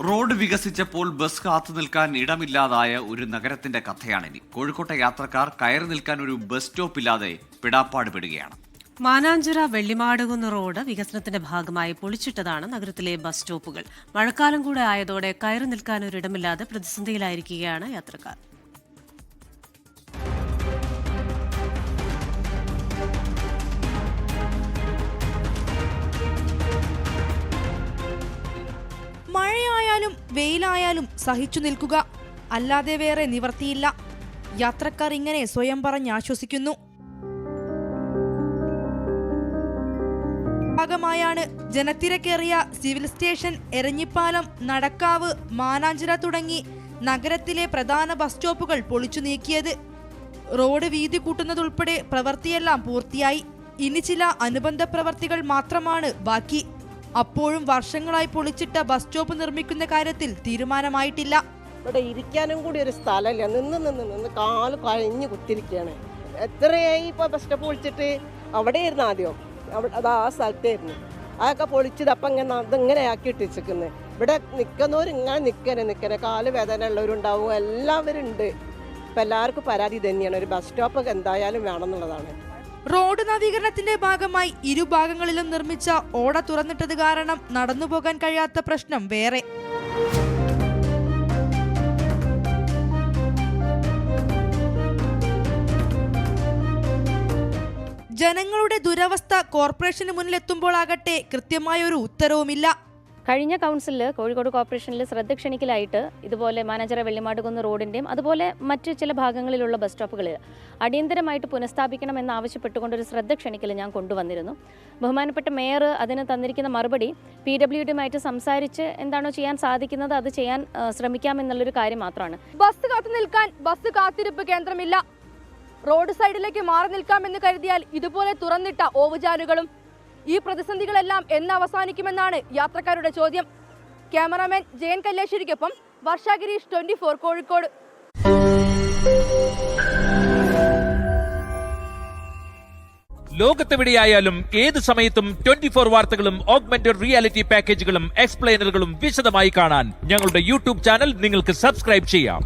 Road വികസിച്ചപ്പോൾ bus കാത്തു നിൽക്കാൻ ഇടമില്ലാതായ ഒരു നഗരത്തിന്റെ കഥയാണിനി. കോഴിക്കോട്ടെ യാത്രക്കാർ കയറി നിൽക്കാൻ ഒരു ബസ് സ്റ്റോപ്പ് ഇല്ലാതെ പിടാപ്പാട് പെടുകയാണ്. മാനാഞ്ചിറ വെള്ളിമാടുകുന്ന് റോഡ് വികസനത്തിന്റെ ഭാഗമായി പൊളിച്ചിട്ടതാണ് നഗരത്തിലെ ബസ് സ്റ്റോപ്പുകൾ. മഴക്കാലം കൂടെ ആയതോടെ കയറി നിൽക്കാൻ ഒരിടമില്ലാതെ പ്രതിസന്ധിയിലായിരിക്കുകയാണ് യാത്രക്കാർ. മഴയായാലും വെയിലായാലും സഹിച്ചു നിൽക്കുക, അല്ലാതെ വേറെ നിവർത്തിയില്ല. യാത്രക്കാർ ഇങ്ങനെ സ്വയം പറഞ്ഞാശ്വസിക്കുന്നു. ഭാഗമായാണ് ജനത്തിരക്കേറിയ സിവിൽ സ്റ്റേഷൻ, എരഞ്ഞിപ്പാലം, നടക്കാവ്, മാനാഞ്ചിറ തുടങ്ങി നഗരത്തിലെ പ്രധാന ബസ് സ്റ്റോപ്പുകൾ പൊളിച്ചു നീക്കിയത്. റോഡ് വീതി കൂട്ടുന്നതുൾപ്പെടെ പ്രവൃത്തിയെല്ലാം പൂർത്തിയായി. ഇനി ചില അനുബന്ധ പ്രവൃത്തികൾ മാത്രമാണ് ബാക്കി. അപ്പോഴും വർഷങ്ങളായി പൊളിച്ചിട്ട ബസ് സ്റ്റോപ്പ് നിർമ്മിക്കുന്ന കാര്യത്തിൽ തീരുമാനമായിട്ടില്ല. ഇവിടെ ഇരിക്കാനും കൂടി ഒരു സ്ഥലമില്ല. നിന്ന് കാല് കഴിഞ്ഞ് കുത്തിരിക്കുകയാണ്. എത്രയായി ഇപ്പോൾ ബസ് സ്റ്റോപ്പ് പൊളിച്ചിട്ട്? അവിടെ ആയിരുന്നു ആദ്യം, അത് ആ സ്ഥലത്തായിരുന്നു. അതൊക്കെ പൊളിച്ചത് അപ്പം അതിങ്ങനെ ആക്കി ഇട്ടിരിക്കുന്നത്. ഇവിടെ നിൽക്കുന്നവർ ഇങ്ങനെ നിൽക്കനെ കാല് വേദന ഉള്ളവരുണ്ടാവും, എല്ലാവരും ഉണ്ട്. ഇപ്പം എല്ലാവർക്കും പരാതി തന്നെയാണ്, ഒരു ബസ് സ്റ്റോപ്പ് എന്തായാലും വേണമെന്നുള്ളതാണ്. റോഡ് നവീകരണത്തിന്റെ ഭാഗമായി ഇരുഭാഗങ്ങളിലും നിർമ്മിച്ച ഓട തുറന്നിട്ടത് കാരണം നടന്നുപോകാൻ കഴിയാത്ത പ്രശ്നം വേറെ. ജനങ്ങളുടെ ദുരവസ്ഥ കോർപ്പറേഷന് മുന്നിലെത്തുമ്പോഴാകട്ടെ കൃത്യമായൊരു ഉത്തരവുമില്ല. കഴിഞ്ഞ കൗൺസിലിൽ കോഴിക്കോട് കോർപ്പറേഷനിൽ ശ്രദ്ധ ക്ഷണിക്കലായിട്ട് ഇതുപോലെ മാനാഞ്ചിറ വെള്ളിമാടുകുന്ന് റോഡിൻ്റെയും അതുപോലെ മറ്റ് ചില ഭാഗങ്ങളിലുള്ള ബസ് സ്റ്റോപ്പുകളിൽ അടിയന്തരമായിട്ട് പുനഃസ്ഥാപിക്കണമെന്നാവശ്യപ്പെട്ടുകൊണ്ടൊരു ശ്രദ്ധ ക്ഷണിക്കൽ ഞാൻ കൊണ്ടുവന്നിരുന്നു. ബഹുമാനപ്പെട്ട മേയർ അതിന് തന്നിരിക്കുന്ന മറുപടി PWDയുമായിട്ട് സംസാരിച്ച് എന്താണോ ചെയ്യാൻ സാധിക്കുന്നത് അത് ചെയ്യാൻ ശ്രമിക്കാമെന്നുള്ളൊരു കാര്യം മാത്രമാണ്. ബസ് കാത്തു നിൽക്കാൻ ബസ് കാത്തിരിപ്പ് കേന്ദ്രമില്ല. റോഡ് സൈഡിലേക്ക് മാറി നിൽക്കാമെന്ന് കരുതിയാൽ ഇതുപോലെ തുറന്നിട്ട ഓവുചാലുകളും. ഈ പ്രതിസന്ധികളെല്ലാം എന്ന് അവസാനിക്കുമെന്നാണ് യാത്രക്കാരുടെ ചോദ്യം. ക്യാമറാമാൻ ജയൻ കല്യാശ്ശേരിക്കൊപ്പം വർഷ ഗിരീഷ്, 24 കോഴിക്കോട്. ലോകത്തെവിടെയായാലും ഏത് സമയത്തും 24 വാർത്തകളും ഓഗ്മെന്റഡ് റിയാലിറ്റി പാക്കേജുകളും എക്സ്പ്ലെയിനറുകളും വിശദമായി കാണാൻ ഞങ്ങളുടെ YouTube ചാനൽ നിങ്ങൾക്ക് സബ്സ്ക്രൈബ് ചെയ്യാം.